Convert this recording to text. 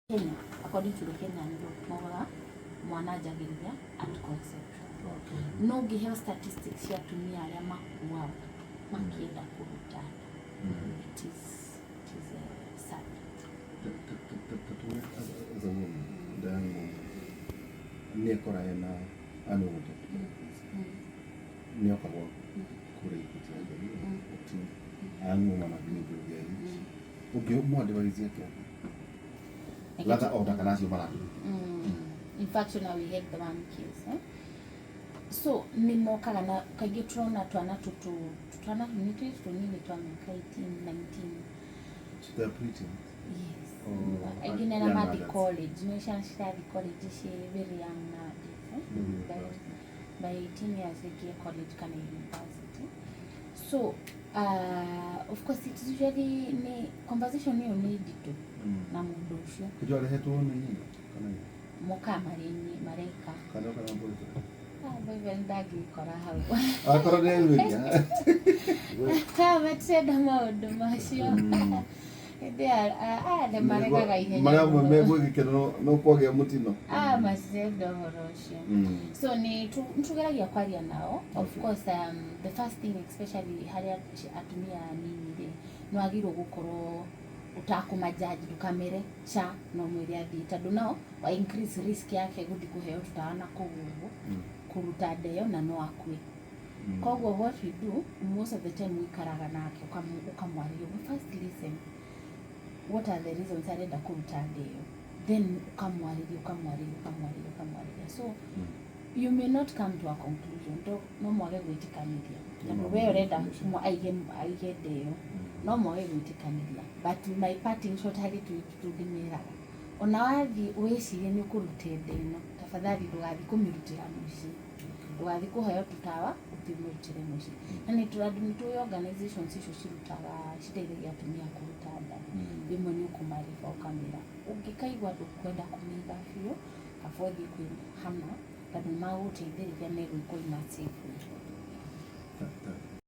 Kenya, according to the Kenyan law, mwana jagiriria at conception. Okay. No giheo statistics ya tumia ya makuwa makienda kuruta. It is sad. As a woman, then nekora ena anuta. Neokawa kure ikutia oti anu mama bintu ya. Uge mwadivalizia kwa. Lata order kana sio mara. In fact, now we hate the one kills. So ni mokaga na kaige tunaona twana tutana nini twa miaka 18 19. So they're preaching. Yes. Again na madi college. Nimesha study college she very young nowadays. By 18 years they college kana university. So of course it's usually ni conversation you need to na mundu ucio. Kujua lehetu nini kana moka mareka kana mbona bebe ndagi kora hau akora nini matenda maundu macio the mareka ga ihenya mara mwemwe gikeno no kwogea mutino macenda horo ucio so ni tugeragia kwaria nao of course the first thing especially haria atumia nini no agirwo gukorwo utakumajaji dukamere cha no mwiri athi tondu no wa increase risk yake guthi kuheo tutana kugugu kuruta ndeyo na no akue kogwo what we do most of the time we karaga nake ukamwario first listen what are the reasons arenda kuruta ndeyo then ukamwario so you may not come to a conclusion no mwage gwitikaniria tondu we urenda aige ndeyo no mwage gwitikaniria but my parting shot hari tudimiraga ona wathi wicirie ni kurute ndeyo tafadhali ndugathi kumirutira muci ndugathi kuheo tutawa utimurutire muci na ni tu organizations icio cirutaga citeithagia atumia kuruta nda bimwe ni ukumariba ukamira ungikaigwa ndukwenda kumiga biũ kabothi kwĩ hana tondu maguteithĩrĩria nĩ gwĩkũima safe.